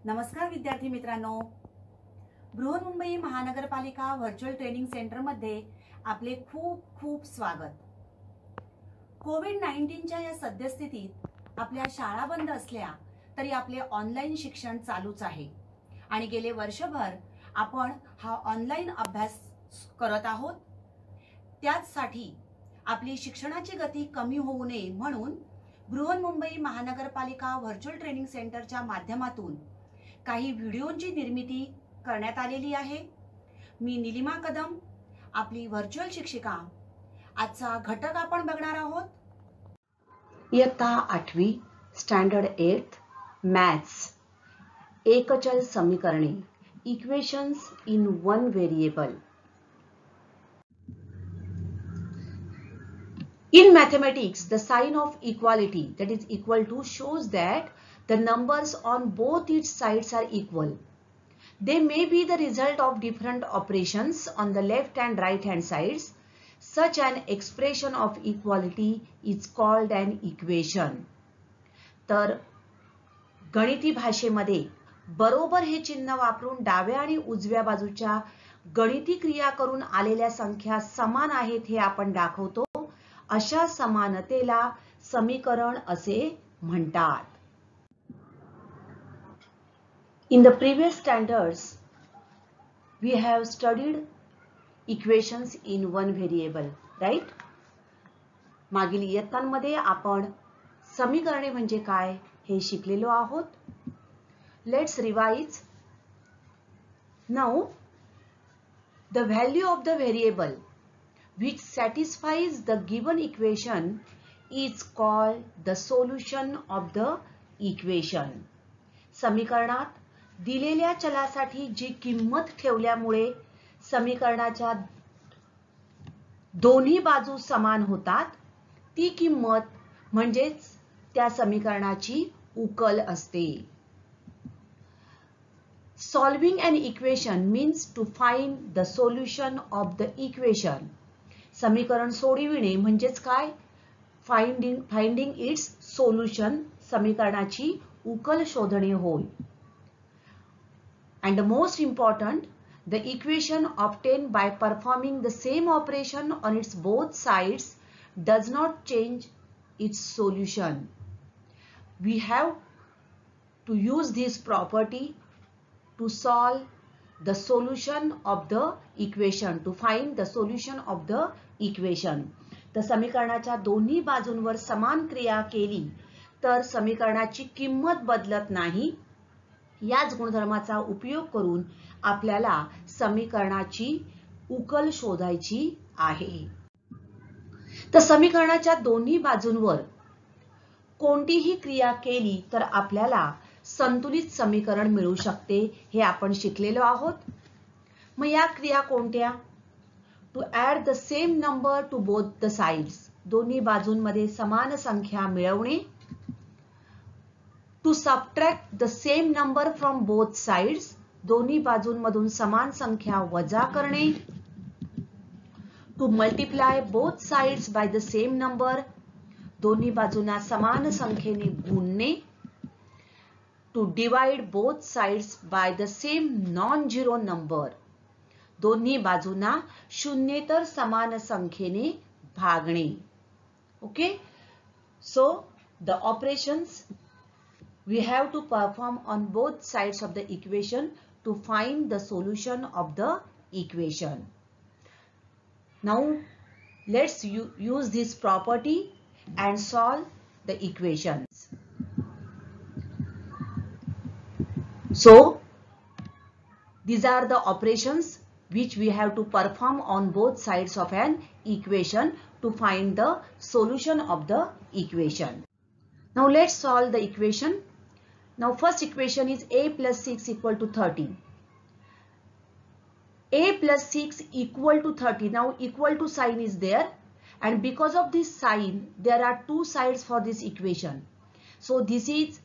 नमस्कार विद्यार्थी मित्रांनो, बृहन्मुंबई महानगरपालिका व्हर्च्युअल ट्रेनिंग सेंटर मध्ये आपले खूप खूप स्वागत। कोविड-19च्या या सद्यस्थितीत आपल्या शाळा बंद असल्या तरी आपले ऑनलाईन शिक्षण चालूच आहे आणि गेले वर्षभर आपण हा ऑनलाईन अभ्यास करत आहोत। त्यासाठी आपली शिक्षणाची गती कमी होऊ नये म्हणून बृहन्मुंबई महानगरपालिका व्हर्च्युअल ट्रेनिंग सेंटरच्या माध्यमातून काही व्हिडिओंची निर्मिती करण्यात आलेली आहे। मी निलिमा कदम, आपली व्हर्च्युअल शिक्षिका। आजचा घटक आपण बघणार आहोत। इयत्ता 8वी स्टँडर्ड 8th मॅथ्स, एकचल समीकरणे, equations in one variable. In mathematics, the sign of equality, that is equal to, shows that the numbers on both its sides are equal. They may be the result of different operations on the left and right hand sides. Such an expression of equality is called an equation. तर गणिती भाषेमध्ये बरोबर हे चिन्ह वापरून डाव्या आणि उजव्या बाजूच्या गणिती क्रिया करून आलेल्या संख्या समान आहेत हे आपण दाखवतो। अशा समानतेला समीकरण असे म्हणतात। In the previous standards, we have studied equations in one variable, right? मागील इयत्तांमध्ये आपण समीकरणे म्हणजे काय हे शिकलेलो आहोत। Let's revise. Now, the value of the variable which satisfies the given equation is called the solution of the equation. समीकरणात दिलेल्या चलासाठी जी किंमत ठेवल्यामुळे समीकरणाच्या दोन्ही बाजू समान होतात ती किंमत म्हणजेच त्या समीकरणाची उकल असते। Solving an equation means to find the solution of the equation. समीकरण सोडविणे म्हणजेच काय? फाइंडिंग इट्स सोल्यूशन, समीकरणाची उकल शोधणे होय। And the most important, the equation obtained by performing the same operation on its both sides does not change its solution. We have to use this property to solve the solution of the equation, to find the solution of the equation. तर समीकरणाच्या दोन्ही बाजूंवर समान क्रिया केली तर समीकरणाची किंमत बदलत नाही। याच गुणधर्माचा उपयोग करून आपल्याला समीकरणाची उकल शोधायची आहे। तर समीकरणाच्या दोन्ही बाजूंवर कोणतीही क्रिया केली तर आपल्याला संतुलित समीकरण मिळू शकते हे आपण शिकलेलो आहोत। मग या क्रिया कोणत्या? To add the same number to both the sides, दोन्ही बाजूंमध्ये समान संख्या मिळवणे। To subtract the same number from both sides, दोन्ही बाजूंमधून समान संख्या वजा करणे। To multiply both sides by the same number, दोन्ही बाजूंना समान संख्येने गुणणे। To divide both sides by the same non-zero number, दोन्ही बाजूंना शून्येतर समान संख्येने भागणे। Okay, so the operations we have to perform on both sides of the equation to find the solution of the equation. Now let's use this property and solve the equations. So these are the operations which we have to perform on both sides of an equation to find the solution of the equation. Now let's solve the equation. Now first equation is a plus 6 equal to 30. A plus 6 equal to 30. Now equal to sign is there, and because of this sign there are two sides for this equation. So this is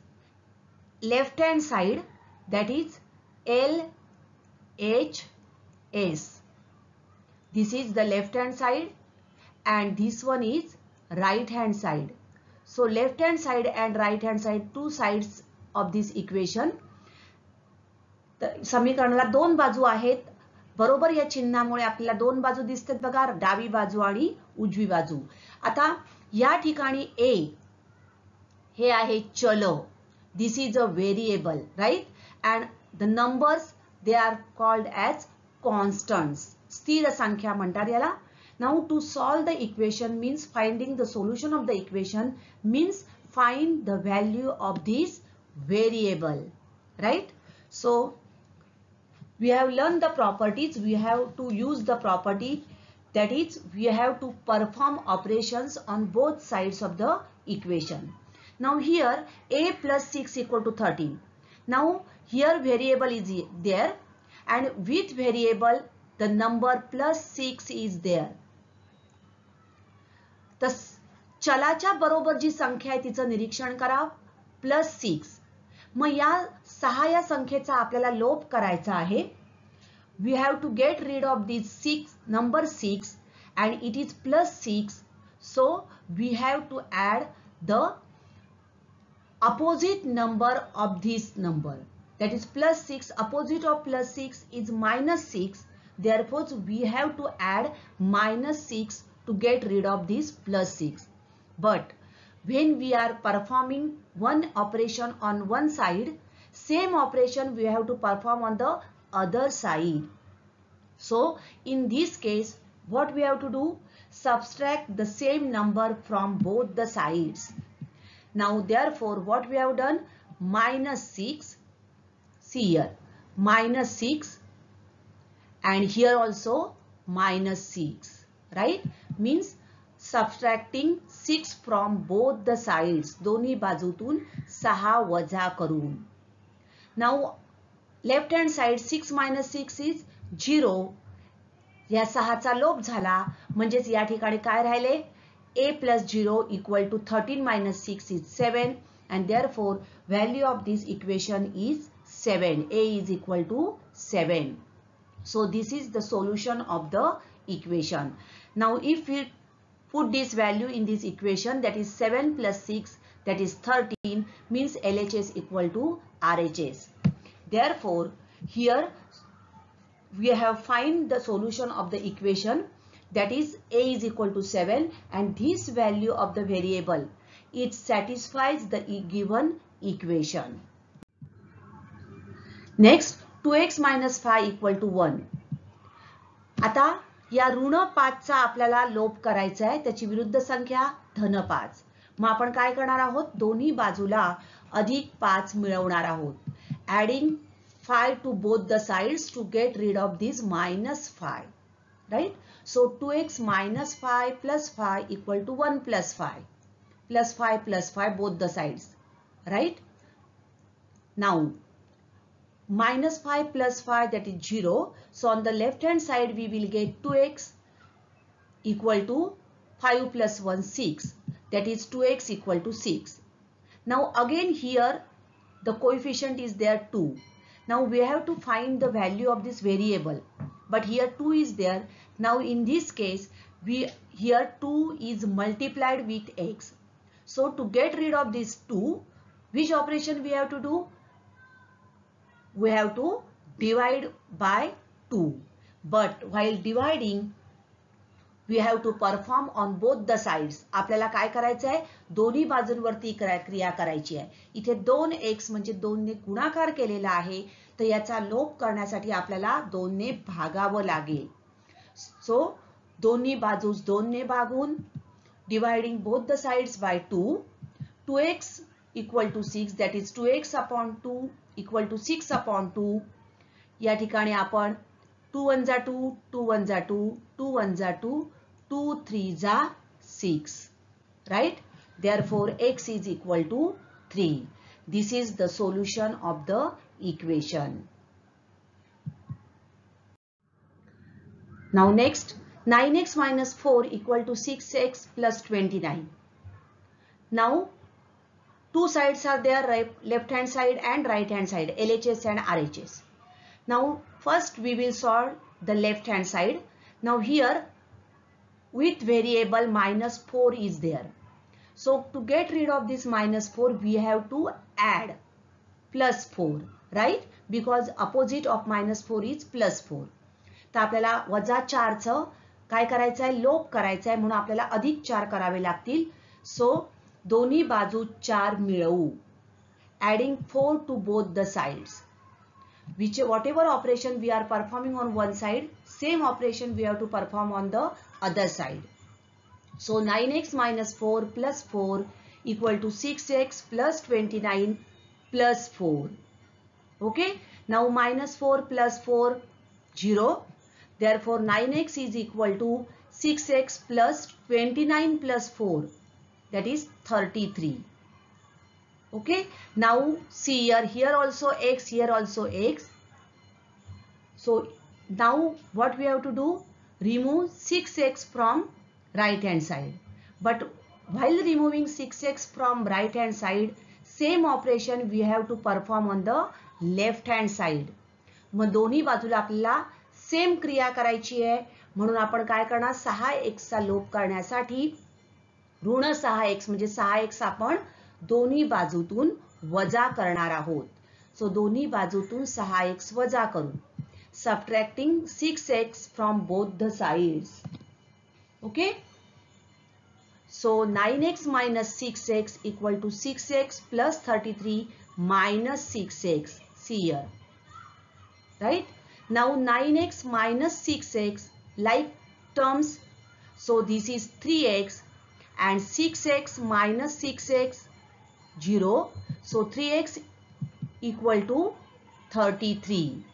left hand side, that is LHS. This is the left hand side and this one is right hand side. So left hand side and right hand side, two sides of this equation. समीकरणाला दोन बाजू आहेत. बरोबर या चिन्हामुळे आपल्याला दोन बाजू दिसतात बघा, डावी बाजू आणि उजवी बाजू. आता या ठिकाणी a हे आहे चल. This is a variable, right? And the numbers they are called as constants. स्थिर संख्या म्हणतात याला. Now to solve the equation means finding the solution of the equation means find the value of this variable, right? So we have learned the properties. We have to use the property, that is we have to perform operations on both sides of the equation. Now here a plus 6 equal to 13. Now here variable is there and with variable the number plus 6 is there. तर चलाच्या बरोबर जी संख्या आहे तिचं निरीक्षण करा, +6. मग या 6 या संख्येचा आपल्याला लोप करायचा आहे. We have to get rid of this 6 number 6 and it is +6. So we have to add the opposite number of this number, that is +6. Opposite of +6 is -6. Therefore we have to add -6 to get rid of this +6. But when we are performing one operation on one side, same operation we have to perform on the other side. So in this case what we have to do? Subtract the same number from both the sides. Now therefore what we have done? -6, see here -6 and here also -6, right? Means subtracting 6 from both the sides. दोन्ही बाजूतून 6 वजा करून. Now left hand side 6 minus 6 is 0. या 6 चा लोप झाला म्हणजेच या ठिकाणी काय राहिले? a plus 0 equal to 13 minus 6 is 7 and therefore value of this equation is 7. a is equal to 7. So this is the solution of the equation. Now if we put this value in this equation, that is 7 plus 6, that is 13, means LHS equal to RHS. Therefore here we have find the solution of the equation, that is a is equal to 7 and this value of the variable, it satisfies the given equation. Next 2x minus 5 equal to 1. आता या ऋण 5 चा आपल्याला लोप करायचा आहे. त्याची विरुद्ध संख्या धन 5. मग आपण काय करणार आहोत? दोन्ही बाजूला +5 मिळवणार आहोत. Adding 5 to both the sides to get rid of this -5, right? So 2x minus 5 plus 5 equal to 1 plus 5. Plus 5 plus 5 both the sides, right? Now -5 plus 5, that is 0. So on the left hand side we will get 2x equal to 5 plus 1 6. That is 2x equal to 6. Now again here the coefficient is there 2. Now we have to find the value of this variable. But here 2 is there. Now in this case here 2 is multiplied with x. So to get rid of this 2, which operation we have to do? We have to divide by 2. But while dividing we have to perform on both the sides. आपल्याला काय करायचं आहे? दोन्ही बाजूंवरती क्रिया करायची आहे. इथे 2x म्हणजे 2 ने गुणाकार केलेला आहे, तर याचा लोप करण्यासाठी आपल्याला 2 ने भागावं लागेल. So दोन्ही बाजूस 2 ने भागून dividing both the sides by 2, 2x equal to 6, that is 2x upon 2 equal to 6 upon 2. या ठिकाणी आपण 2 1 जा 2, 2 1 जा 2, 2 1 जा 2, 2 3 जा 6, right? Therefore x is equal to 3. This is the solution of the equation. Now next 9x minus 4 equal to 6x plus 29. Now two sides are there, left hand side and right hand side, LHS and RHS. Now first we will solve the left hand side. Now here with variable -4 is there. So to get rid of this -4 we have to add +4, right? because opposite of -4 is +4. तर आपल्याला -4चं काय करायचं आहे, लोप करायचा आहे, म्हणून आपल्याला +4 करावे लागतील. सो दोन्ही बाजू 4 मिळवू. Adding 4 to both the sides. Whatever operation we are performing on one side, same operation we have to perform on the other side. So 9x minus 4 plus 4 equal to 6x plus 29 plus 4. Okay. Now minus 4 plus 4, 0. Therefore 9x is equal to 6x plus 29 plus 4. That is 33. Okay. Now see here also x, here also x. So now what we have to do? Remove 6x from right hand side. But while removing 6x from right hand side, same operation we have to perform on the left hand side. मग दोन्ही बाजूला आपल्याला same क्रिया करायची आहे, म्हणून आपण काय करणार, 6x चा लोप करण्यासाठी ऋण 6x म्हणजे 6x आपण दोन्ही बाजूतून वजा करणार आहोत. सो दोन्ही बाजूतून 6x वजा करू. Subtracting 6x from both the sides. Okay. So 9x minus 6x equal to 6x plus 33 minus 6x. See here. Right. Now 9x minus 6x like terms. So this is 3x and 6x minus 6x 0. So 3x equal to 33.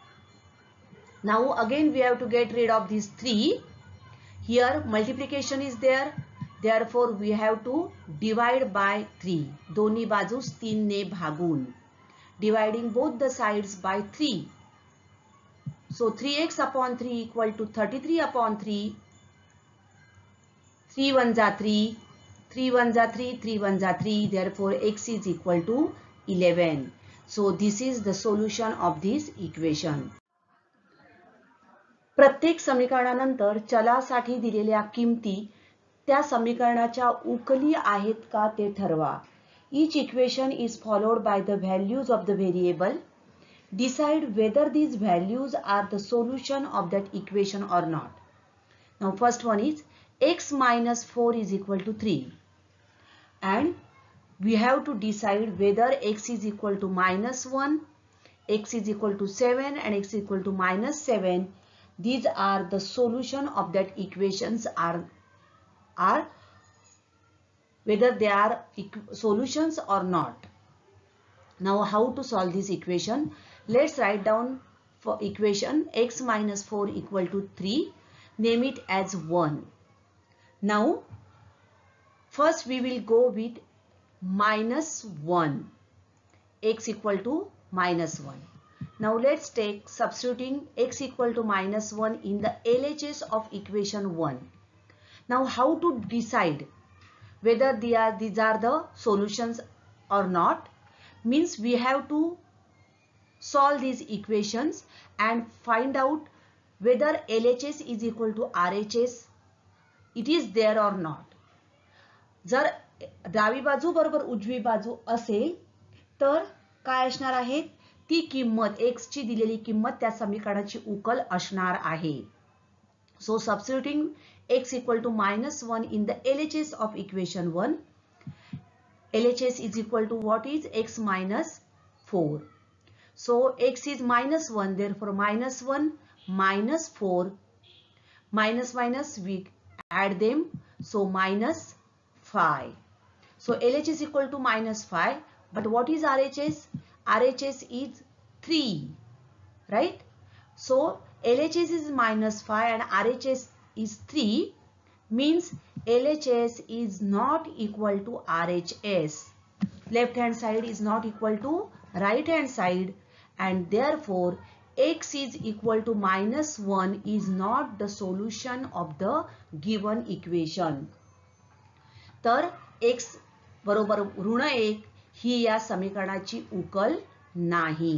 Now again we have to get rid of these 3. Here multiplication is there. Therefore we have to divide by 3. दोन्ही बाजूस 3 ने भागून. Dividing both the sides by 3. So 3x upon 3 equal to 33 upon 3. 3 1s are 3. 3 1s are 3. 3 1s are 3. Therefore x is equal to 11. So this is the solution of this equation. प्रत्येक समीकरणानंतर चलासाठी दिलेल्या किमती त्या समीकरणाच्या उकली आहेत का ते ठरवा. Each equation is followed by the values of the variable. Decide whether these values are the solution of that equation or not. Now first one is x minus 4 is equal to 3. And we have to decide whether x is equal to minus 1, x is equal to 7 and x is equal to minus 7. These are the solution of that equations are whether they are solutions or not. Now how to solve this equation? Let's write down for equation x minus 4 equal to 3. Name it as 1. Now first we will go with minus 1. X equal to minus 1. Now let's take substituting x equal to minus 1 in the LHS of equation 1. Now how to decide whether these are the solutions or not? Means we have to solve these equations and find out whether LHS is equal to RHS. It is there or not. जर डावी बाजू बरोबर उजवी बाजू असेल तर काय असणार आहे, ती किंमत x ची दिलेली किंमत त्या समीकरणाची उकल असणार आहे. So substituting x equal to minus 1 in the LHS of equation 1. LHS is equal to what is x minus 4. So x is minus 1, therefore minus 1 minus 4. Minus minus we add them, so minus 5. So LHS equal to minus 5. But what is RHS? RHS is 3, right? So LHS is minus 5 and RHS is 3, means LHS is not equal to RHS. Left hand side is not equal to right hand side, and therefore x is equal to minus 1 is not the solution of the given equation. तर x बरोबर ऋण 1 ही या समीकरणाची उकल नाही.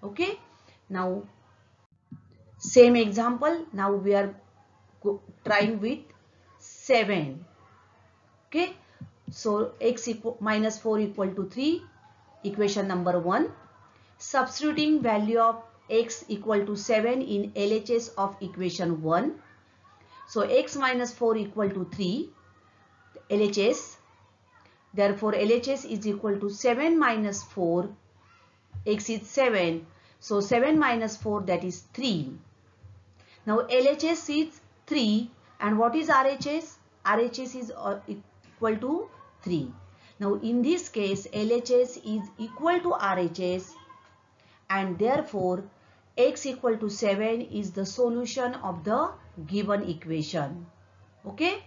Okay. Now same example. Now we are trying with 7. Okay. So x minus 4 equal to 3. Equation number 1. substituting value of x equal to 7 in LHS of equation 1. So x minus 4 equal to 3 LHS. Therefore LHS is equal to 7 minus 4. X is 7. So 7 minus 4, that is 3. Now LHS is 3 and what is RHS? RHS is equal to 3. Now in this case LHS is equal to RHS and therefore x equal to 7 is the solution of the given equation. Okay.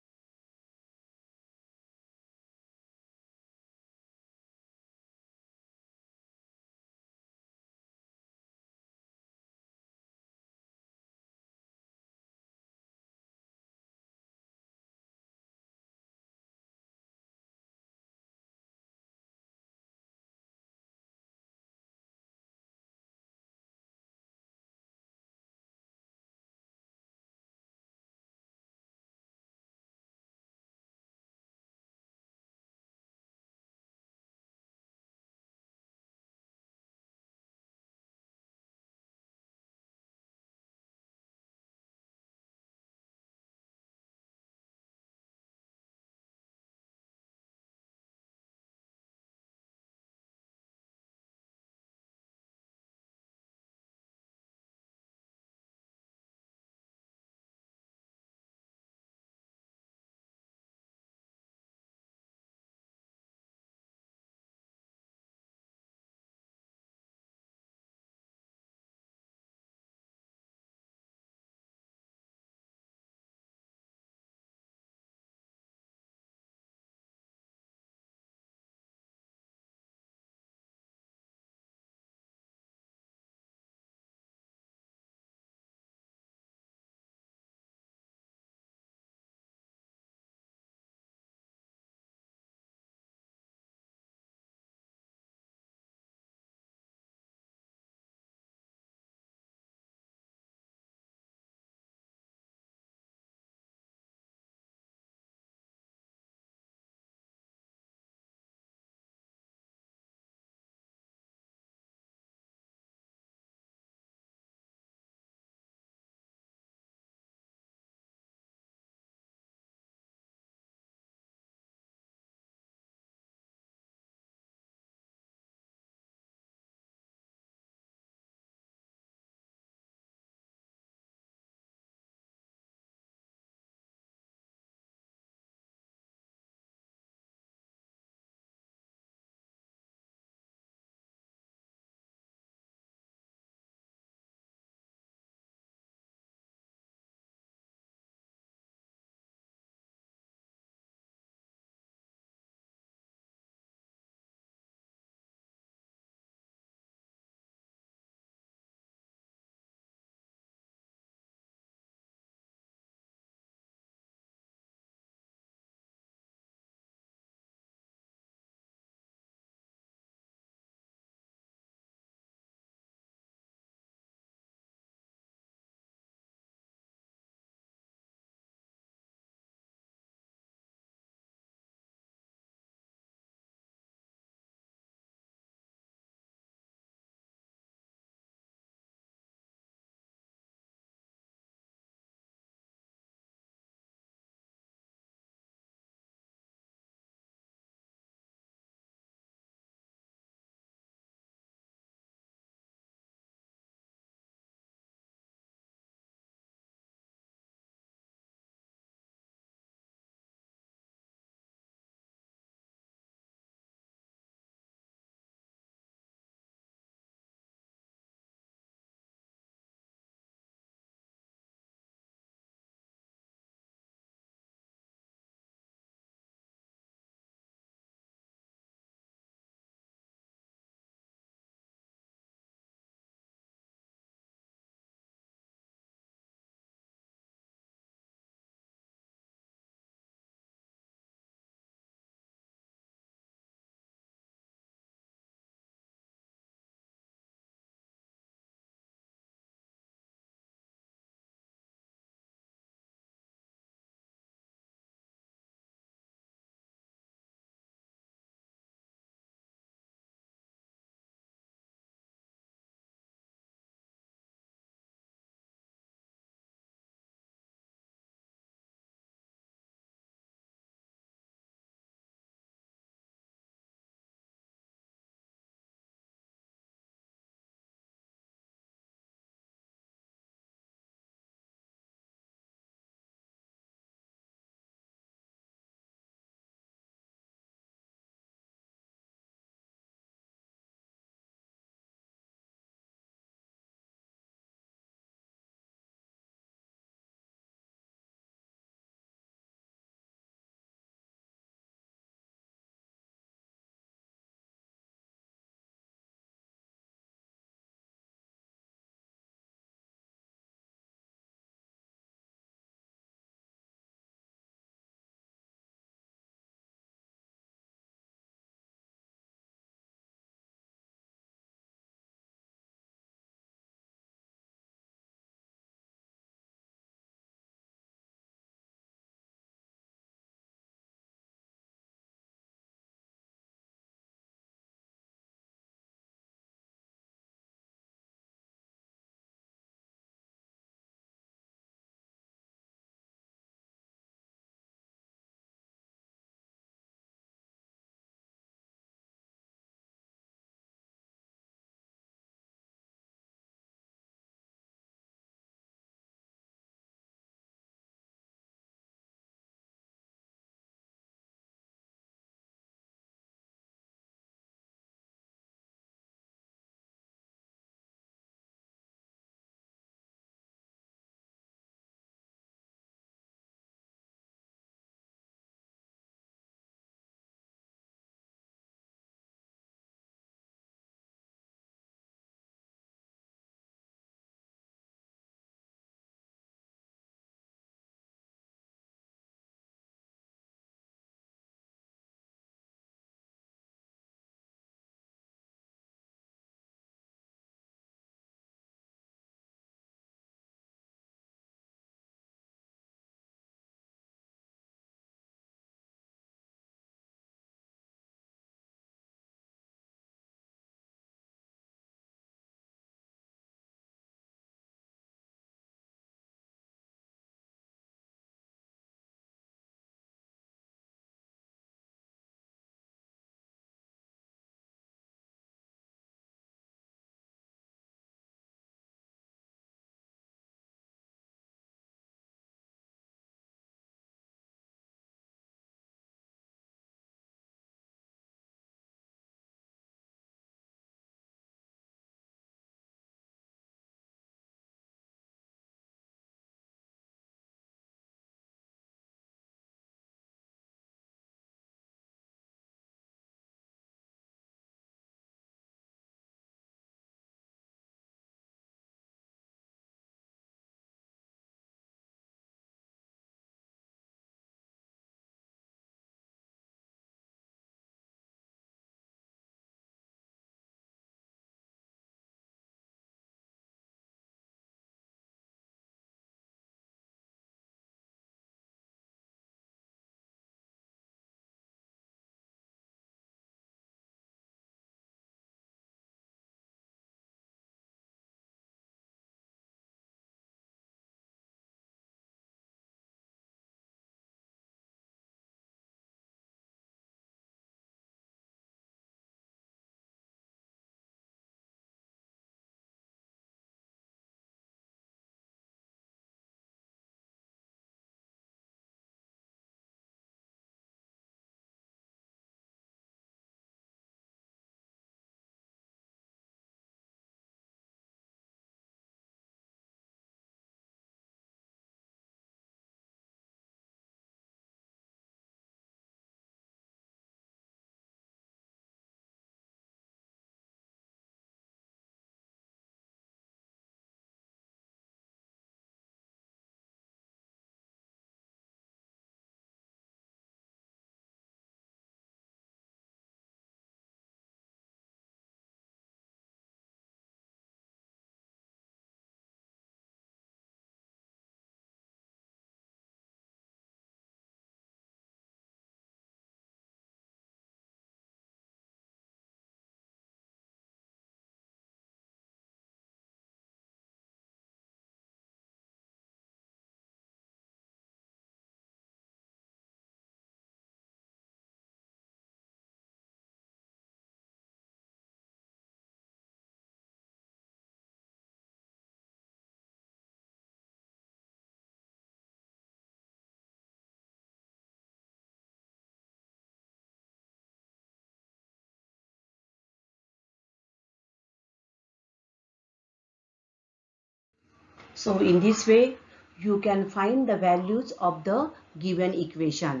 So in this way you can find the values of the given equation.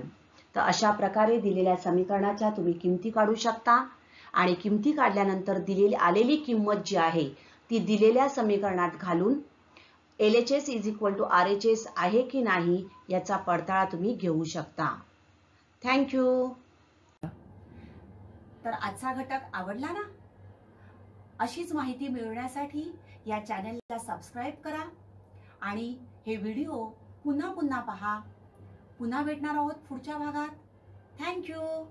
तर अशा प्रकारे दिलेल्या समीकरणाच्या तुम्ही किमती काढू शकता आणि किमती काढल्यानंतर आलेली किंमत जी आहे ती दिलेल्या समीकरणात घालून LHS is equal to RHS आहे की नाही याचा पडताळा तुम्ही घेऊ शकता. थँक्यू. तर आजचा घटक आवडला ना? अशीच माहिती मिळवण्यासाठी या चॅनलला सबस्क्राईब करा आणि हे व्हिडिओ पुन्हा पुन्हा पहा. पुन्हा भेटणार आहोत पुढच्या भागात. थँक्यू.